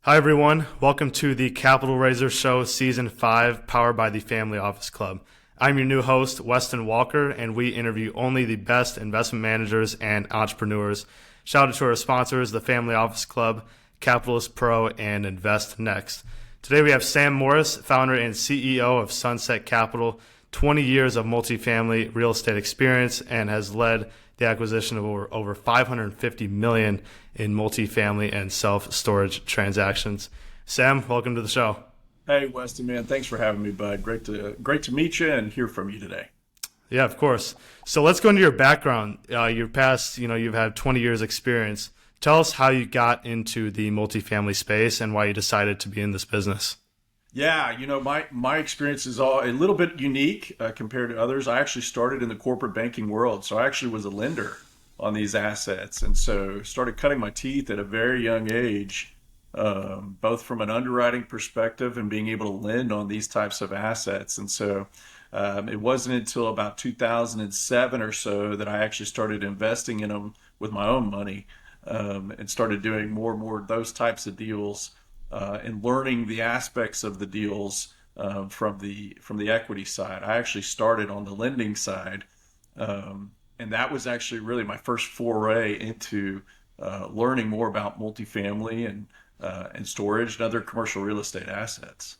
Hi, everyone. Welcome to the Capital Raiser Show Season 5, powered by the Family Office Club. I'm your new host, Weston Walker, and we interview only the best investment managers and entrepreneurs. Shout out to our sponsors, the Family Office Club, Capitalist Pro, and Invest Next. Today we have Sam Morris, founder and CEO of Sunset Capital, 20 years of multifamily real estate experience, and has led the acquisition of over 550 million in multifamily and self-storage transactions. Sam, welcome to the show. Hey, Weston, man, thanks for having me, bud. Great to meet you and hear from you today. Yeah, of course. So let's go into your background. Your past, you've had 20 years experience. Tell us how you got into the multifamily space and why you decided to be in this business. Yeah, my experience is all a little bit unique compared to others. I actually started in the corporate banking world, so I actually was a lender on these assets, and so started cutting my teeth at a very young age, both from an underwriting perspective and being able to lend on these types of assets. And so it wasn't until about 2007 or so that I actually started investing in them with my own money, and started doing more and more of those types of deals, and learning the aspects of the deals from the equity side. I actually started on the lending side, and that was actually really my first foray into learning more about multifamily and storage and other commercial real estate assets.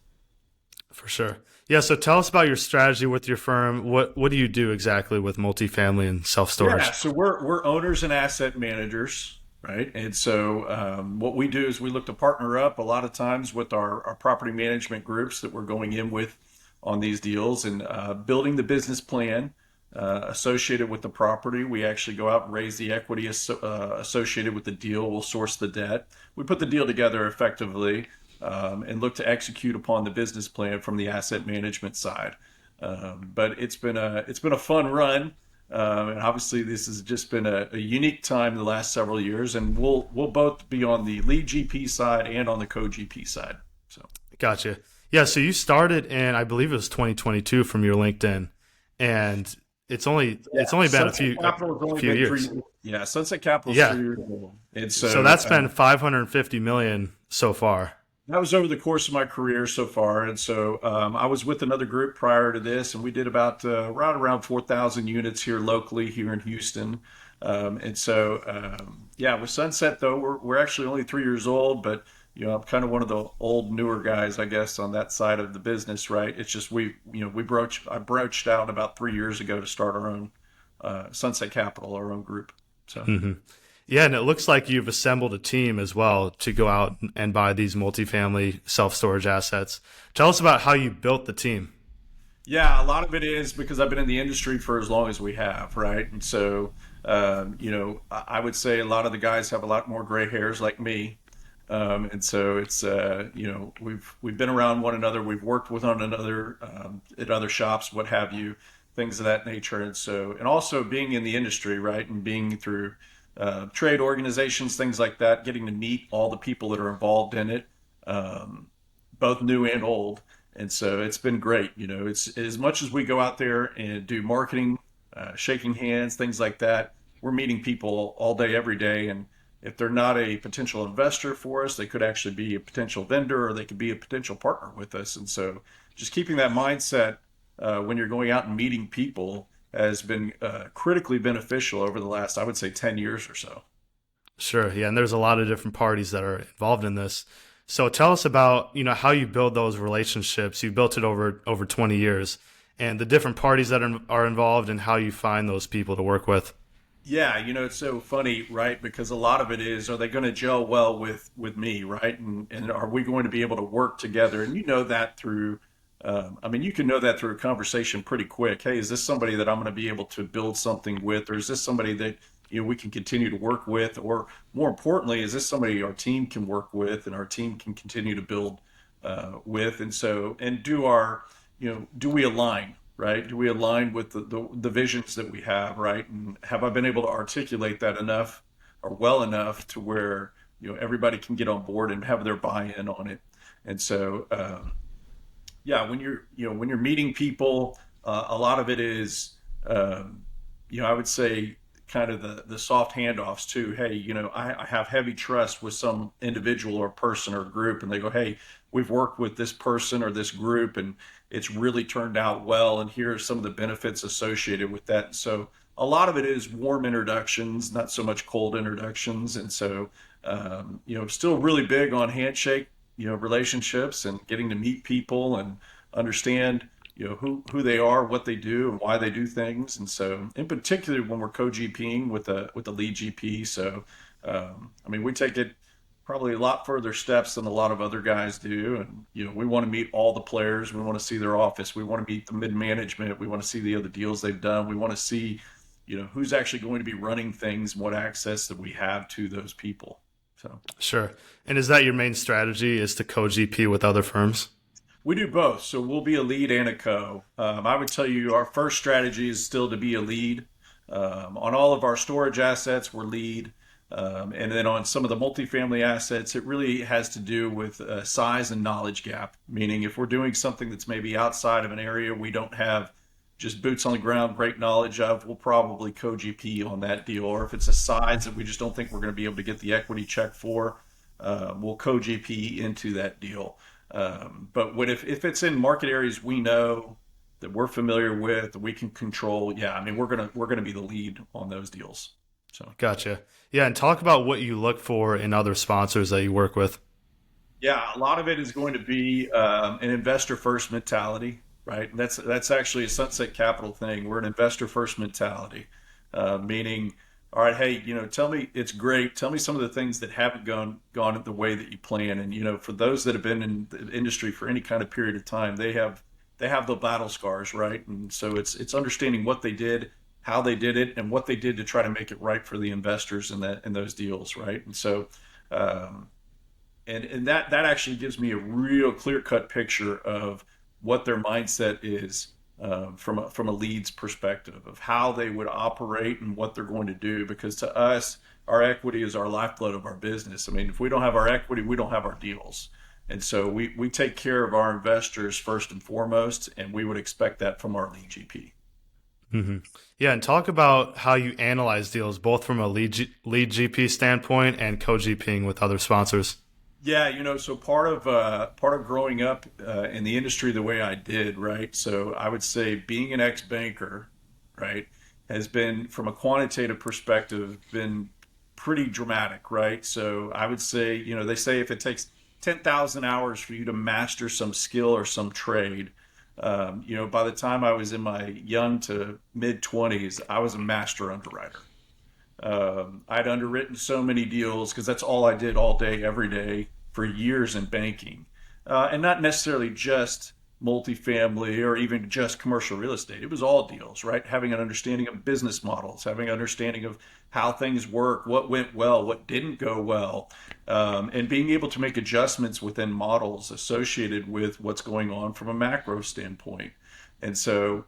For sure. Yeah, so tell us about your strategy with your firm. What do you do exactly with multifamily and Yeah, self-storage? so we're owners and asset managers, right? And so what we do is we look to partner up a lot of times with our property management groups that we're going in with on these deals, and building the business plan associated with the property. We actually go out and raise the equity associated with the deal. We'll source the debt. We put the deal together effectively, and look to execute upon the business plan from the asset management side. But it's been a fun run. And obviously, this has just been a unique time in the last several years, and we'll both be on the lead GP side and on the co-GP side. So Gotcha. Yeah, so you started in, I believe it was 2022 from your LinkedIn, and it's yeah, only been Sunset Capital has a only few been years. Yeah, Sunset Capital's Yeah. 3 years old, and So so that's been 550 million so far. that was over the course of my career so far. And so I was with another group prior to this, and we did about right around 4,000 units here locally here in Houston. And so yeah, with Sunset though, we're actually only 3 years old, but I'm kind of one of the old newer guys, I guess, on that side of the business, right? It's just I broached out about 3 years ago to start our own Sunset Capital, our own group. So. hmm Yeah, and it looks like you've assembled a team as well to go out and buy these multifamily self-storage assets. Tell us about how you built the team. Yeah, a lot of it is because I've been in the industry for as long as we have, right? And so, I would say a lot of the guys have a lot more gray hairs like me. And so it's, we've been around one another, we've worked with one another at other shops, what have you, things of that nature. And so, and also being in the industry, right, and being through trade organizations, things like that, getting to meet all the people that are involved in it, um, both new and old. And so it's been great. It's as much as we go out there and do marketing, shaking hands, things like that. We're meeting people all day, every day. And if they're not a potential investor for us, they could actually be a potential vendor or they could be a potential partner with us. And so just keeping that mindset when you're going out and meeting people has been critically beneficial over the last, I would say, 10 years or so. Sure, yeah, and there's a lot of different parties that are involved in this. So tell us about, how you build those relationships. You built it over 20 years and the different parties that are involved and how you find those people to work with. Yeah, it's so funny, right? Because a lot of it is, are they going to gel well with me, right? And are we going to be able to work together? And you know that through, I mean, you can know that through a conversation pretty quick. Hey, is this somebody that I'm going to be able to build something with, or is this somebody that we can continue to work with, or more importantly, is this somebody our team can work with and our team can continue to build with? And so, and do we align? Right? Do we align with the visions that we have, right? And have I been able to articulate that enough or well enough to where, everybody can get on board and have their buy-in on it? And so, yeah, when you're meeting people, a lot of it is, I would say kind of the soft handoffs too. Hey, I have heavy trust with some individual or person or group, and they go, hey, we've worked with this person or this group, and it's really turned out well, and here are some of the benefits associated with that. So a lot of it is warm introductions, not so much cold introductions, and so still really big on handshake, relationships and getting to meet people and understand who they are, what they do, and why they do things. And so, in particular, when we're co-GPing with the lead GP, so we take it probably a lot further steps than a lot of other guys do. And we want to meet all the players. We want to see their office. We want to meet the mid management. We want to see the other deals they've done. We want to see who's actually going to be running things and what access that we have to those people. So Sure. And is that your main strategy, is to co-GP with other firms? we do both. So we'll be a lead and a co. I would tell you our first strategy is still to be a lead. On all of our storage assets, we're lead. And then on some of the multifamily assets, it really has to do with size and knowledge gap. Meaning, if we're doing something that's maybe outside of an area we don't have just boots on the ground, great knowledge of, we'll probably co-GP on that deal. Or if it's a size that we just don't think we're going to be able to get the equity check for, we'll co-GP into that deal. But if it's in market areas we know that we're familiar with, that we can control, yeah, we're gonna be the lead on those deals. So Gotcha. Yeah, and talk about what you look for in other sponsors that you work with. yeah, a lot of it is going to be an investor first mentality, right? And that's actually a Sunset Capital thing. We're an investor first mentality, meaning, all right, hey, tell me, it's great. Tell me some of the things that haven't gone the way that you plan. And for those that have been in the industry for any kind of period of time, they have the battle scars, right? And so it's understanding what they did, how they did it, and what they did to try to make it right for the investors in those deals, right? And so and that actually gives me a real clear cut picture of what their mindset is, from a leads perspective of how they would operate and what they're going to do. Because to us, our equity is our lifeblood of our business. If we don't have our equity, we don't have our deals. And so we take care of our investors first and foremost, and we would expect that from our lead GP. Yeah, and talk about how you analyze deals, both from a lead GP standpoint and co-GPing with other sponsors. Yeah, so part of growing up in the industry the way I did, right? So I would say being an ex-banker, right, has been, from a quantitative perspective, been pretty dramatic, right? So I would say, they say if it takes 10,000 hours for you to master some skill or some trade, by the time I was in my young to mid 20s, I was a master underwriter. I'd underwritten so many deals because that's all I did all day, every day for years in banking. And not necessarily just multifamily or even just commercial real estate. It was all deals, right? Having an understanding of business models, having an understanding of how things work, what went well, what didn't go well, and being able to make adjustments within models associated with what's going on from a macro standpoint. And so,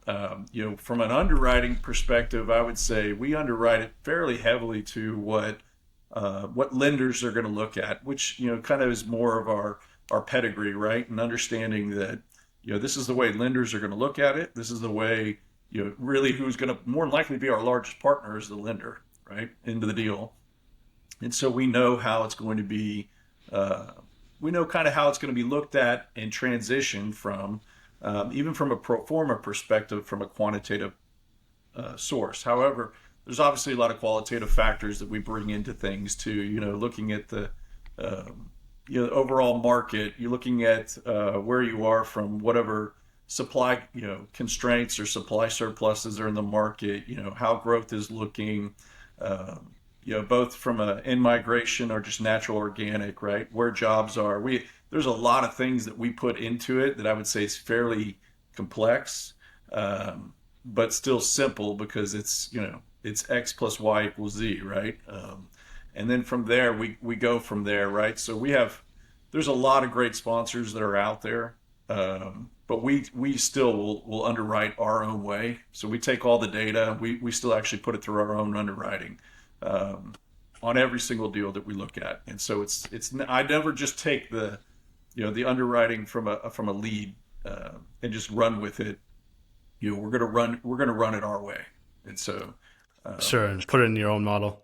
from an underwriting perspective, I would say we underwrite it fairly heavily to what lenders are going to look at, which kind of is more of our pedigree, right? And understanding that this is the way lenders are going to look at it. This is the way really who's going to more likely be our largest partner is the lender, right, into the deal. And so we know how it's going to be. We know kind of how it's going to be looked at and transition from. Even from a pro forma perspective, from a quantitative source. However, there's obviously a lot of qualitative factors that we bring into things too. Looking at the overall market, you're looking at where you are from whatever supply constraints or supply surpluses are in the market. How growth is looking. Both from a in-migration or just natural organic, right? Where jobs are. There's a lot of things that we put into it that I would say is fairly complex, but still simple because it's X plus Y equals Z, right? And then from there, we go from there, right? So there's a lot of great sponsors that are out there, but we still will underwrite our own way. So we take all the data, we still actually put it through our own underwriting. On every single deal that we look at. And so I never just take the underwriting from a lead and just run with it. We're going to run it our way. And so Sure, and put it in your own model.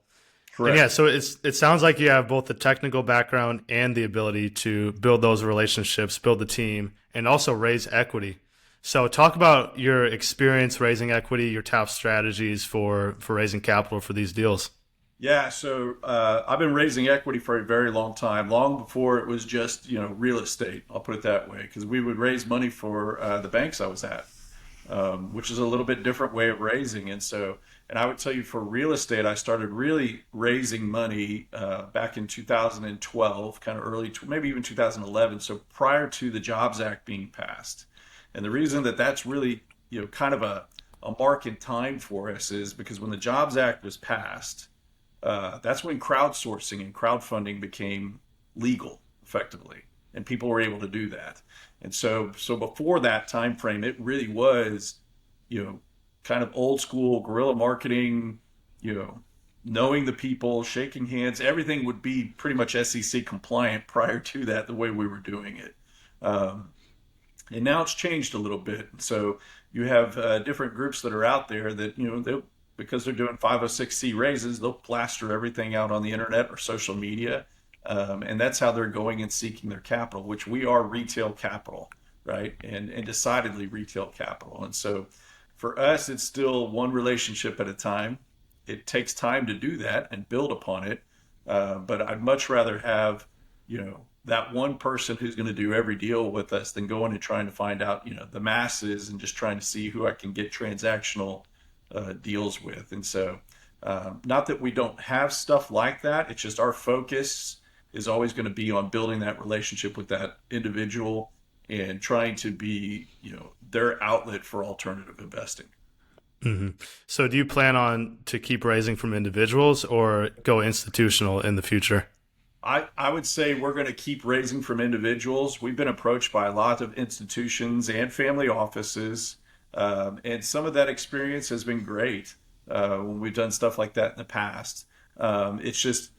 And yeah, Correct. so it sounds like you have both the technical background and the ability to build those relationships, build the team, and also raise equity. So talk about your experience raising equity, your top strategies for raising capital for these deals. Yeah, so I've been raising equity for a very long time, long before it was just real estate. I'll put it that way, because we would raise money for the banks I was at, which is a little bit different way of raising. And I would tell you for real estate, I started really raising money back in 2012, kind of early, maybe even 2011. So prior to the Jobs Act being passed. And the reason that that's really, kind of a mark in time for us is because when the Jobs Act was passed, that's when crowdsourcing and crowdfunding became legal effectively, and people were able to do that. And so before that time frame, it really was, you know, kind of old school guerrilla marketing, you know, knowing the people, shaking hands, everything would be pretty much SEC compliant prior to that, the way we were doing it. Um, and now it's changed a little bit. So you have different groups that are out there that they, because they're doing 506c raises, they'll plaster everything out on the internet or social media, and that's how they're going and seeking their capital, which we are retail capital, right? And decidedly retail capital. And so for us, it's still one relationship at a time. It takes time to do that and build upon it, but I'd much rather have that one person who's going to do every deal with us than going and trying to find out the masses and just trying to see who I can get transactional deals with. And so not that we don't have stuff like that, it's just our focus is always going to be on building that relationship with that individual and trying to be their outlet for alternative investing. Hmm. So do you plan on to keep raising from individuals or go institutional in the future? I would say we're going to keep raising from individuals. We've been approached by a lot of institutions and family offices, and some of that experience has been great when we've done stuff like that in the past. It's just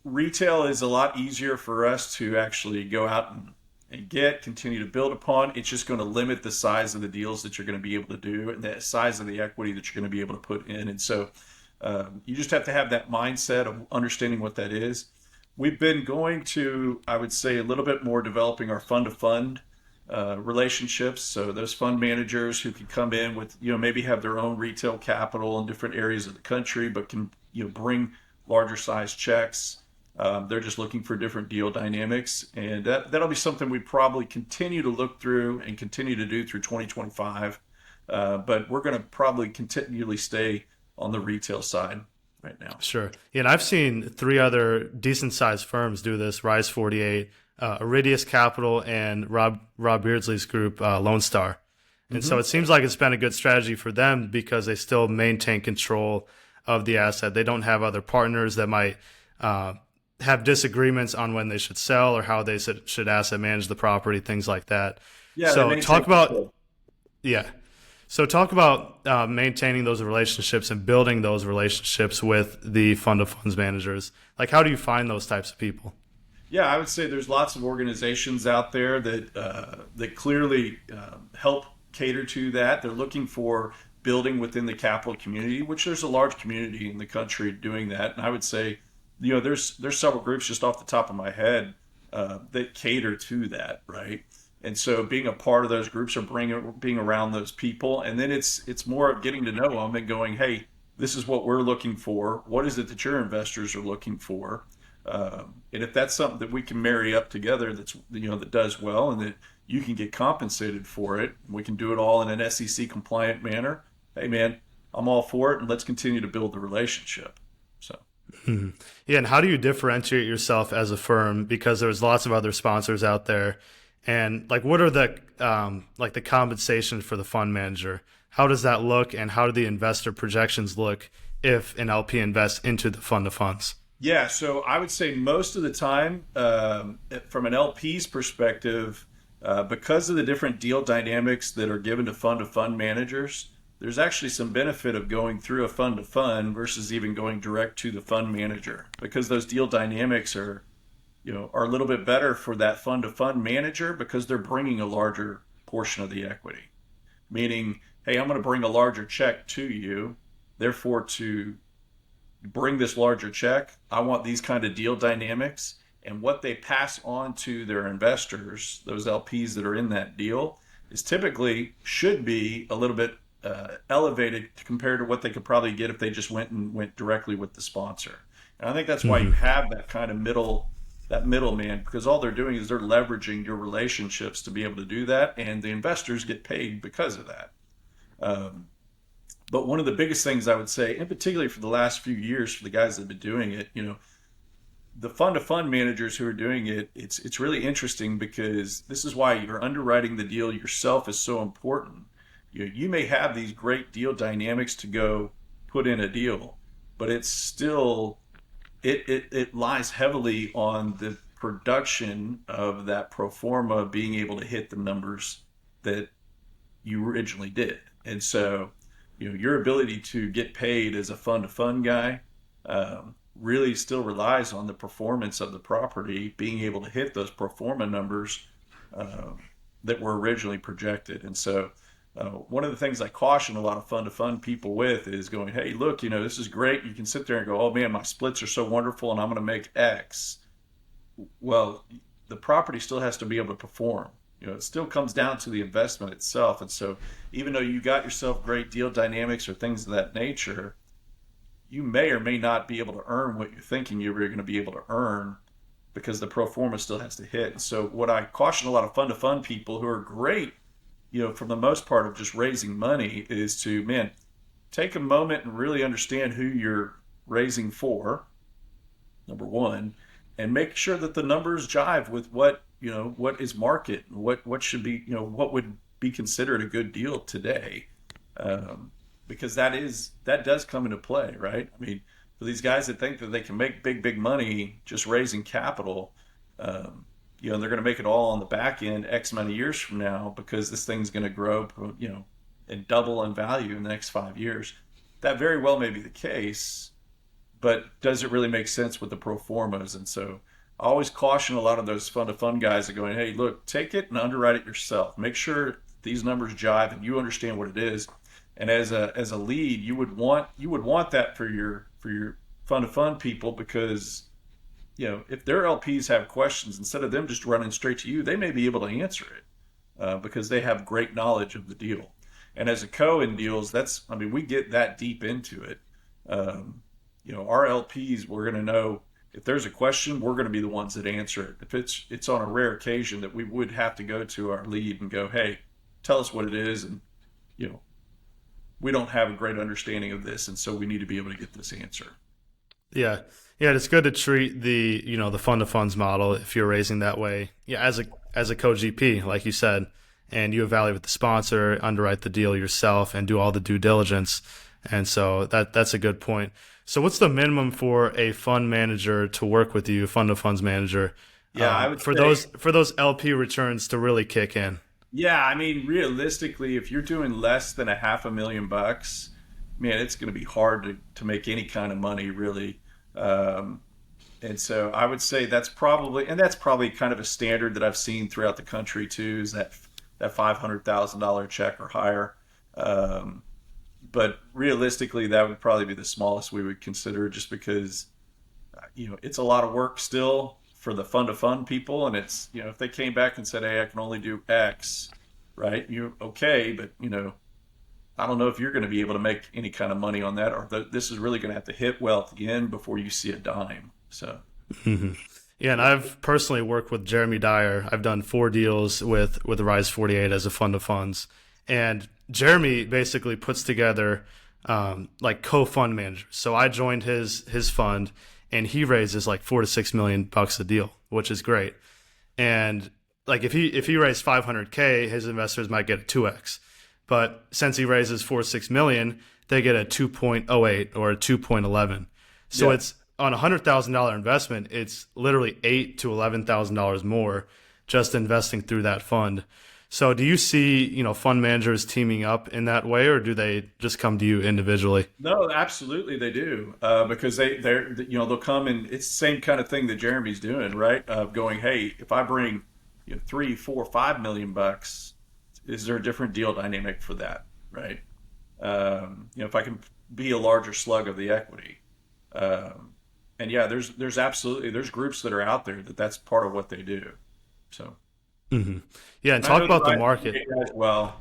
retail is a lot easier for us to actually go out and continue to build upon. It's just going to limit the size of the deals that you're going to be able to do and the size of the equity that you're going to be able to put in. And so you just have to have that mindset of understanding what that is. We've been going to, I would say, a little bit more developing our fund to fund relationships. So those fund managers who can come in with, maybe have their own retail capital in different areas of the country, but can, bring larger size checks. They're just looking for different deal dynamics. And that'll be something we probably continue to look through and continue to do through 2025. But we're going to probably continually stay on the retail side right now. Sure. Yeah, and I've seen three other decent sized firms do this: Rise 48, Iridius Capital, and Rob Beardsley's group, Lone Star. And so it seems like it's been a good strategy for them because they still maintain control of the asset. They don't have other partners that might have disagreements on when they should sell or how they should asset manage the property, things like that. Yeah, they So maintain talk about control. yeah. So talk about maintaining those relationships and building those relationships with the fund of funds managers. Like, how do you find those types of people? Yeah, I would say there's lots of organizations out there that clearly help cater to that. They're looking for building within the capital community, which there's a large community in the country doing that. And I would say, there's several groups just off the top of my head that cater to that, right? And so being a part of those groups or being around those people, and then it's more of getting to know them and going, hey, this is what we're looking for. What is it that your investors are looking for? And if that's something that we can marry up together, that's that does well, and that you can get compensated for it, we can do it all in an SEC compliant manner. Hey, man, I'm all for it, and let's continue to build the relationship. So. Mhm. Yeah, and how do you differentiate yourself as a firm? Because there's lots of other sponsors out there, and like, what are the like the compensation for the fund manager? How does that look, and how do the investor projections look if an LP invests into the fund of funds? Yeah, so I would say most of the time, from an LP's perspective, because of the different deal dynamics that are given to fund managers, there's actually some benefit of going through a fund to fund versus even going direct to the fund manager, because those deal dynamics are a little bit better for that fund to fund manager because they're bringing a larger portion of the equity. Meaning, hey, I'm going to bring a larger check to you Therefore, to bring this larger check, I want these kind of deal dynamics. And what they pass on to their investors, those LPs that are in that deal, is typically should be a little bit elevated compared to what they could probably get if they just went directly with the sponsor. And I think that's why you have that kind of that middleman, because all they're doing is they're leveraging your relationships to be able to do that, and the investors get paid because of that. But one of the biggest things I would say, and particularly for the last few years for the guys that have been doing it, the fund-to-fund managers who are doing it, it's really interesting, because this is why you're underwriting the deal yourself is so important. You may have these great deal dynamics to go put in a deal, but it's still it lies heavily on the production of that pro forma being able to hit the numbers that you originally did. And so, your ability to get paid as a fund-to-fund guy really still relies on the performance of the property being able to hit those pro forma numbers that were originally projected. And so one of the things I caution a lot of fund-to-fund people with is going, hey, look, this is great. You can sit there and go, oh man, my splits are so wonderful and I'm going to make X. Well, the property still has to be able to perform. It still comes down to the investment itself. And so even though you got yourself great deal dynamics or things of that nature, you may or may not be able to earn what you're thinking you were going to be able to earn, because the pro forma still has to hit. And so what I caution a lot of fund-to-fund people who are great, for the most part of just raising money, is to, take a moment and really understand who you're raising for, number one, and make sure that the numbers jive with what is market, and what should be, what would be considered a good deal today. Because that does come into play, right? I mean, for these guys that think that they can make big money just raising capital, they're going to make it all on the back end X amount of years from now, because this thing's going to grow, and double in value in the next 5 years. That very well may be the case, but does it really make sense with the pro formas? And so I always caution a lot of those fund-to-fund guys that are going, hey, look, take it and underwrite it yourself. Make sure these numbers jive and you understand what it is. And as a lead, you would want that for your fund-to-fund people, because if their LPs have questions, instead of them just running straight to you, they may be able to answer it because they have great knowledge of the deal. And as a co in deals, we get that deep into it. Our LPs, we're going to know if there's a question, we're going to be the ones that answer it. If it's on a rare occasion that we would have to go to our lead and go, hey, tell us what it is, and we don't have a great understanding of this, and so we need to be able to get this answer. Yeah. It's good to treat the the fund of funds model, if you're raising that way, as a co-GP, like you said, and you evaluate the sponsor, underwrite the deal yourself, and do all the due diligence. And so that's a good point. So what's the minimum for a fund manager to work with you, fund of funds manager? I would for those LP returns to really kick in. Yeah, realistically, if you're doing less than $500,000, man, it's going to be hard to make any kind of money, really. And so I would say that's probably kind of a standard that I've seen throughout the country too, is that $500,000 check or higher. But realistically, that would probably be the smallest we would consider, just because, it's a lot of work still for the fund-to-fund people. And it's, if they came back and said, hey, I can only do X, right? Okay, but, I don't know if you're going to be able to make any kind of money on that, or this is really going to have to hit well at the end before you see a dime. So, Yeah, and I've personally worked with Jeremy Dyer. I've done 4 deals with Rise 48 as a fund of funds, and Jeremy basically puts together like co-fund managers. So I joined his fund, and he raises like $4 to $6 million a deal, which is great. And like if he raised $500K, his investors might get a 2x. But since he raises $4 to $6 million, they get a 2.08 or a 2.11. So it's on a $100,000 investment, it's literally $8,000 to $11,000 more just investing through that fund. So do you see, fund managers teaming up in that way, or do they just come to you individually? No, absolutely they do, because they'll come, and it's the same kind of thing that Jeremy's doing, right? Going, hey, if I bring $3, $4, $5 million, is there a different deal dynamic for that, right? If I can be a larger slug of the equity. Um, and yeah, there's absolutely there's groups that are out there that that's part of what they do. So, Hmm. Yeah, and and I talk know the about the right market. guys well.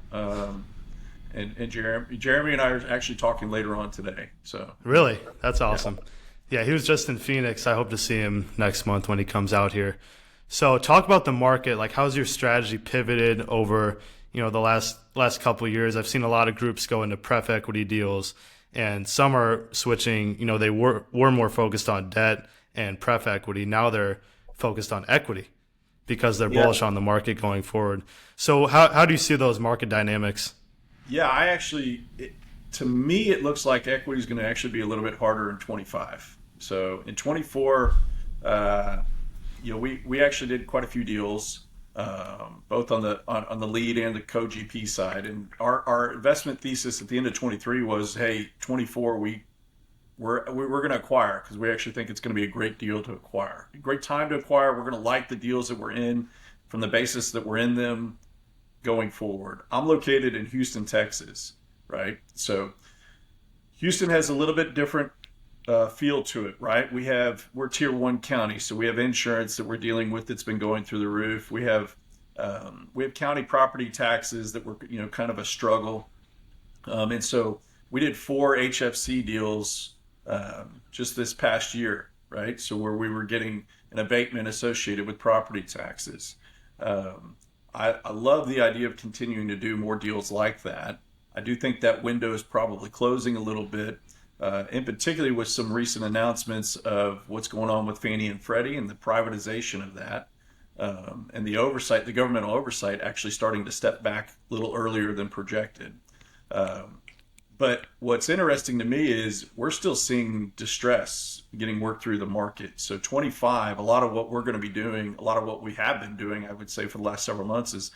And Jeremy and I are actually talking later on today. So Really, that's yeah, awesome. Yeah, he was just in Phoenix. I hope to see him next month when he comes out here. So, talk about the market. Like, how's your strategy pivoted over, the last couple of years? I've seen a lot of groups go into pref equity deals, and some are switching. They were more focused on debt and pref equity. Now they're focused on equity because they're yeah, bullish on the market going forward. So, how do you see those market dynamics? yeah. To me, it looks like equity is going to actually be a little bit harder in 25. So in 24, uh, we actually did quite a few deals, both on the lead and the co-GP side. And our investment thesis at the end of 23 was, hey, 24 we're going to acquire because we actually think it's going to be a great deal to acquire, a great time to acquire. We're going to like the deals that we're in from the basis that we're in them going forward. I'm located in Houston, Texas, right? So Houston has a little bit different feel to it, right? We're tier one county, so we have insurance that we're dealing with that's been going through the roof. We have county property taxes that were kind of a struggle, and so we did 4 HFC deals just this past year, right? So where we were getting an abatement associated with property taxes. Um, I love the idea of continuing to do more deals like that. I do think that window is probably closing a little bit, in particularly with some recent announcements of what's going on with Fannie and Freddie and the privatization of that, and the governmental oversight actually starting to step back a little earlier than projected. Um, but what's interesting to me is we're still seeing distress getting worked through the market. So 25, a lot of what we're going to be doing, a lot of what we have been doing, I would say for the last several months is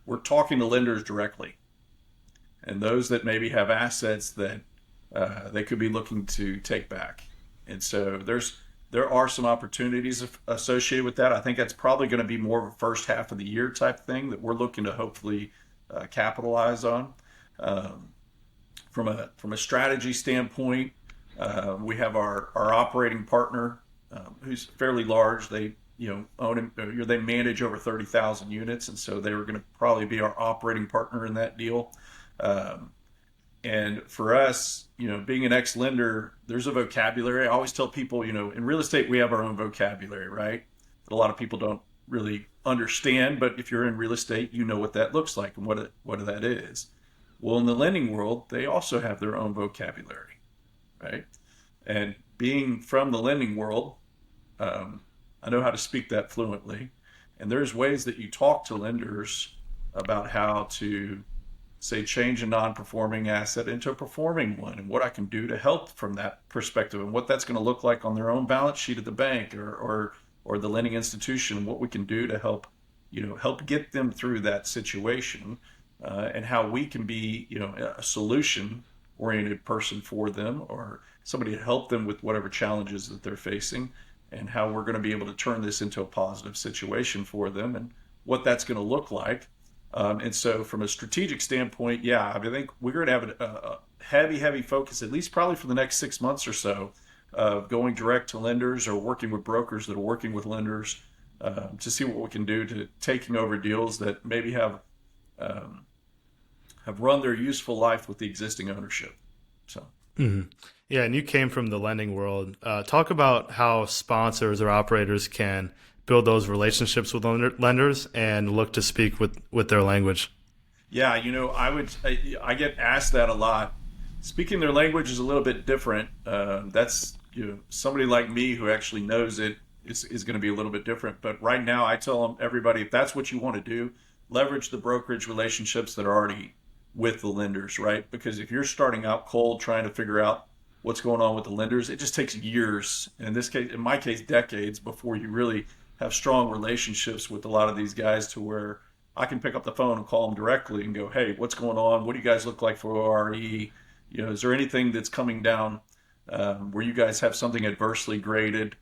we're talking to lenders directly and those that maybe have assets that they could be looking to take back. And so there are some opportunities associated with that. I think that's probably going to be more of a first half of the year type thing that we're looking to hopefully capitalize on. Um, from a strategy standpoint, we have our operating partner who's fairly large. They own they manage over 30,000 units, and so they were going to probably be our operating partner in that deal. Um, and for us, being an ex-lender, there's a vocabulary. I always tell people, in real estate, we have our own vocabulary, right? That a lot of people don't really understand, but if you're in real estate, you know what that looks like and what that is. Well, in the lending world, they also have their own vocabulary, right? And being from the lending world, um, I know how to speak that fluently. And there's ways that you talk to lenders about how to, say, change a non-performing asset into a performing one and what I can do to help from that perspective and what that's going to look like on their own balance sheet at the bank or the lending institution, what we can do to help get them through that situation, and how we can be, a solution oriented person for them or somebody to help them with whatever challenges that they're facing and how we're going to be able to turn this into a positive situation for them and what that's going to look like. And so from a strategic standpoint, yeah, I think we're going to have a heavy focus, at least probably for the next 6 months or so, of going direct to lenders or working with brokers that are working with lenders, to see what we can do to taking over deals that maybe um, have run their useful life with the existing ownership. So. Hmm. Yeah, and you came from the lending world. Talk about how sponsors or operators can build those relationships with lenders and look to speak with their language. Yeah, I get asked that a lot. Speaking their language is a little bit different. That's somebody like me who actually knows it is going to be a little bit different. But right now, I tell everybody if that's what you want to do, leverage the brokerage relationships that are already with the lenders, right? Because if you're starting out cold trying to figure out what's going on with the lenders, it just takes years. In my case, decades before you really have strong relationships with a lot of these guys to where I can pick up the phone and call them directly and go, hey, what's going on? What do you guys look like for ORE? Is there anything that's coming down where you guys have something adversely graded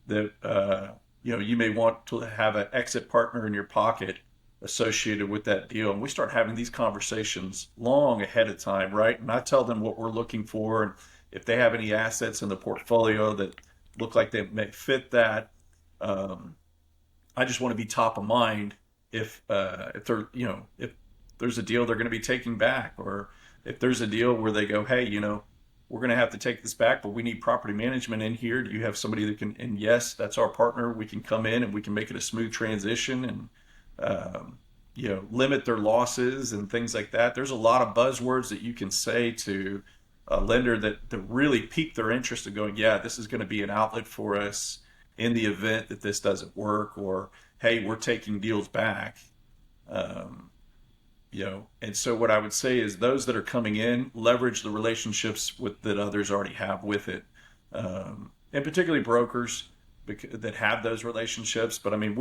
that you may want to have an exit partner in your pocket associated with that deal? And we start having these conversations long ahead of time, right? And I tell them what we're looking for, if they have any assets in the portfolio that look like they may fit that. Um, I just want to be top of mind if they're if there's a deal they're going to be taking back, or if there's a deal where they go, hey, we're going to have to take this back, but we need property management in here. Do you have somebody that can? And yes, that's our partner. We can come in and we can make it a smooth transition and limit their losses and things like that. There's a lot of buzzwords that you can say to a lender that really pique their interest in going, yeah, this is going to be an outlet for us in the event that this doesn't work, or hey, we're taking deals back. Um, and so what I would say is those that are coming in leverage the relationships that others already have with it, and particularly brokers that have those relationships. But I mean,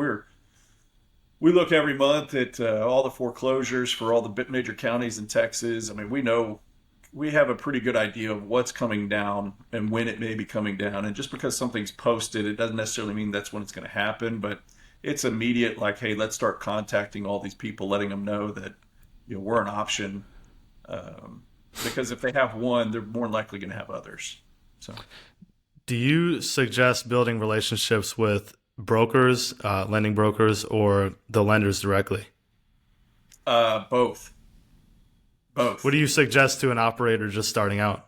we look every month at all the foreclosures for all the major counties in Texas. I mean, we have a pretty good idea of what's coming down and when it may be coming down. And just because something's posted, it doesn't necessarily mean that's when it's going to happen. But it's immediate, like, hey, let's start contacting all these people, letting them know that we're an option. Um, because if they have one, they're more likely going to have others. So, Do you suggest building relationships with brokers, lending brokers, or the lenders directly? both, What both. do you suggest to an operator just starting out?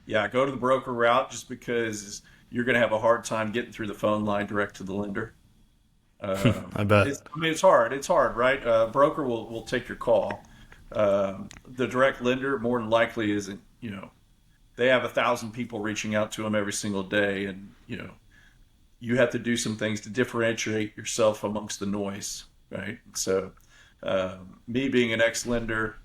Yeah, go to the broker route just because you're going to have a hard time getting through the phone line direct to the lender. I bet. I mean, it's hard. It's hard, right? Broker will take your call. The direct lender more than likely isn't. They have 1,000 people reaching out to them every single day, and you have to do some things to differentiate yourself amongst the noise, right? So, me being an ex-lender,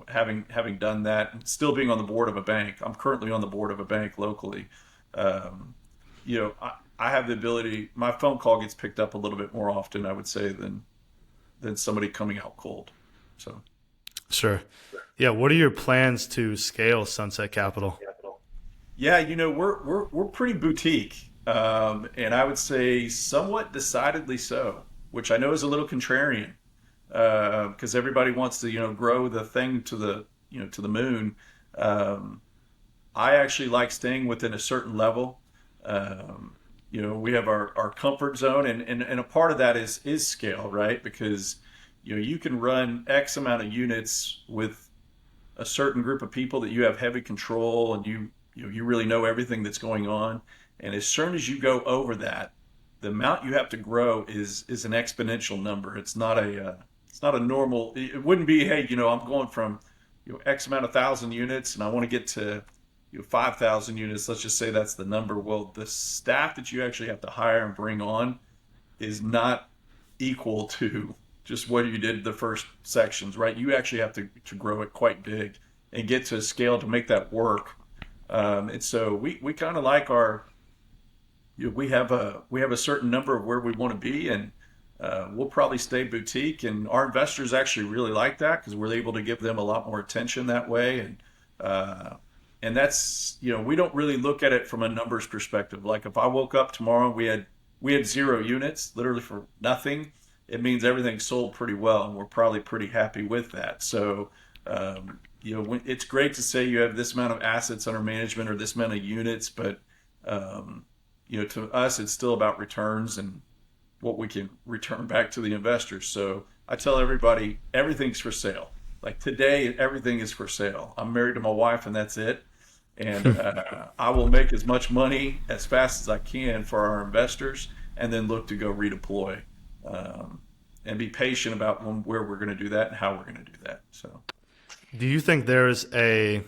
having done that, and still being on the board of a bank. I'm currently on the board of a bank locally. Um, I have the ability. My phone call gets picked up a little bit more often, I would say, than somebody coming out cold. So. Sure. Yeah. What are your plans to scale Sunset Capital? Yeah, we're pretty boutique, and I would say somewhat decidedly so, which I know is a little contrarian, because everybody wants to grow the thing to the moon. Um, I actually like staying within a certain level. Um, we have our comfort zone, and a part of that is scale, right? Because you can run X amount of units with a certain group of people that you have heavy control, and you really know everything that's going on. And as soon as you go over that, the amount you have to grow is an exponential number. It's not a normal. It wouldn't be, hey, I'm going from X amount of thousand units, and I want to get to 5,000 units. Let's just say that's the number. Well, the staff that you actually have to hire and bring on is not equal to just what you did the first sections, right? You actually have to grow it quite big and get to a scale to make that work. And so we kind of like we have a certain number of where we want to be, and we'll probably stay boutique. And our investors actually really like that because we're able to give them a lot more attention that way. And that's we don't really look at it from a numbers perspective. Like if I woke up tomorrow and we had 0 units, literally for nothing, it means everything's sold pretty well, and we're probably pretty happy with that. So, it's great to say you have this amount of assets under management or this amount of units, but to us, it's still about returns and what we can return back to the investors. So I tell everybody everything's for sale. Like today, everything is for sale. I'm married to my wife, and that's it. And I will make as much money as fast as I can for our investors, and then look to go redeploy, and be patient about where we're going to do that and how we're going to do that. So, Do you think there's an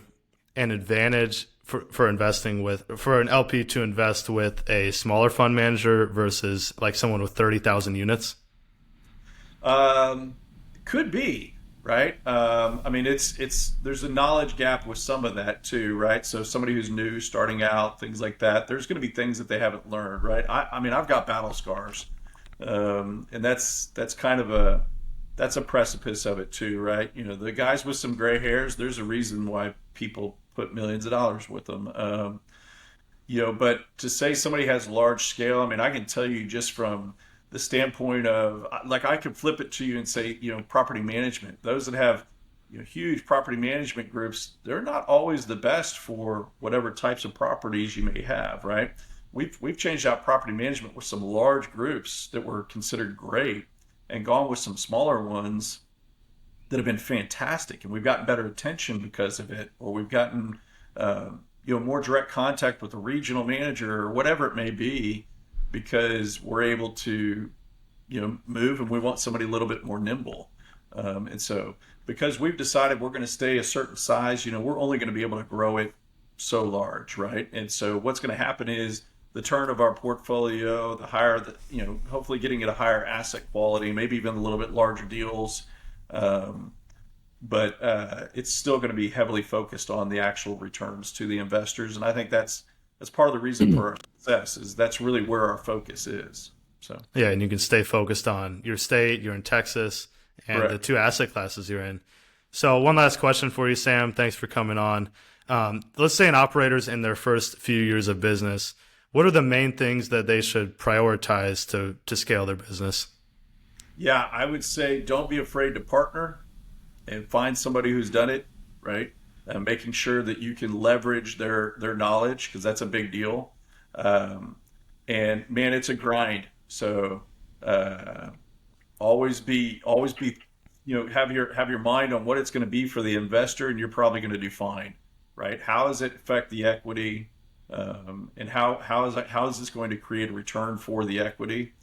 advantage for investing for an LP to invest with a smaller fund manager versus like someone with 30,000 units? um, could be right. I mean, it's there's a knowledge gap with some of that too, right? So somebody who's new, starting out, things like that. There's going to be things that they haven't learned, right? I mean, I've got battle scars, and that's kind of that's a precipice of it too, right? The guys with some gray hairs, there's a reason why people put millions of dollars with them. But to say somebody has large scale, I mean, I can tell you just from the standpoint of, like, I could flip it to you and say, property management, those that have, huge property management groups, they're not always the best for whatever types of properties you may have, right? We've changed out property management with some large groups that were considered great and gone with some smaller ones that have been fantastic, and we've gotten better attention because of it, or we've gotten more direct contact with a regional manager or whatever it may be, because we're able to move, and we want somebody a little bit more nimble. And so because we've decided we're going to stay a certain size, we're only going to be able to grow it so large, right? And so what's going to happen is the turn of our portfolio, the higher, hopefully getting at a higher asset quality, maybe even a little bit larger deals. But it's still going to be heavily focused on the actual returns to the investors. And I think that's part of the reason for our success, is that's really where our focus is. So Yeah, and you can stay focused on your state, you're in Texas, and correct. the two asset classes you're in. So one last question for you, Sam. Thanks for coming on. Let's say an operator's in their first few years of business. What are the main things that they should prioritize to scale their business? Yeah, I would say don't be afraid to partner and find somebody who's done it, right? Making sure that you can leverage their knowledge, because that's a big deal. And man, it's a grind. So always be have your mind on what it's going to be for the investor, and you're probably going to do fine, right? How does it affect the equity, and how is this going to create a return for the equity?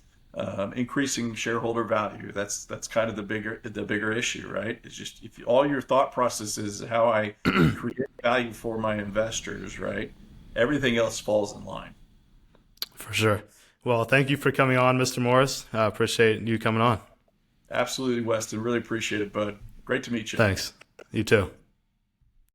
Increasing shareholder value. That's kind of the bigger issue, right? It's just, if all your thought process is how I create value for my investors, right? Everything else falls in line. For sure. Well, thank you for coming on, Mr. Morris. I appreciate you coming on. Absolutely, Weston. Really appreciate it, bud. Great to meet you. Thanks. You too.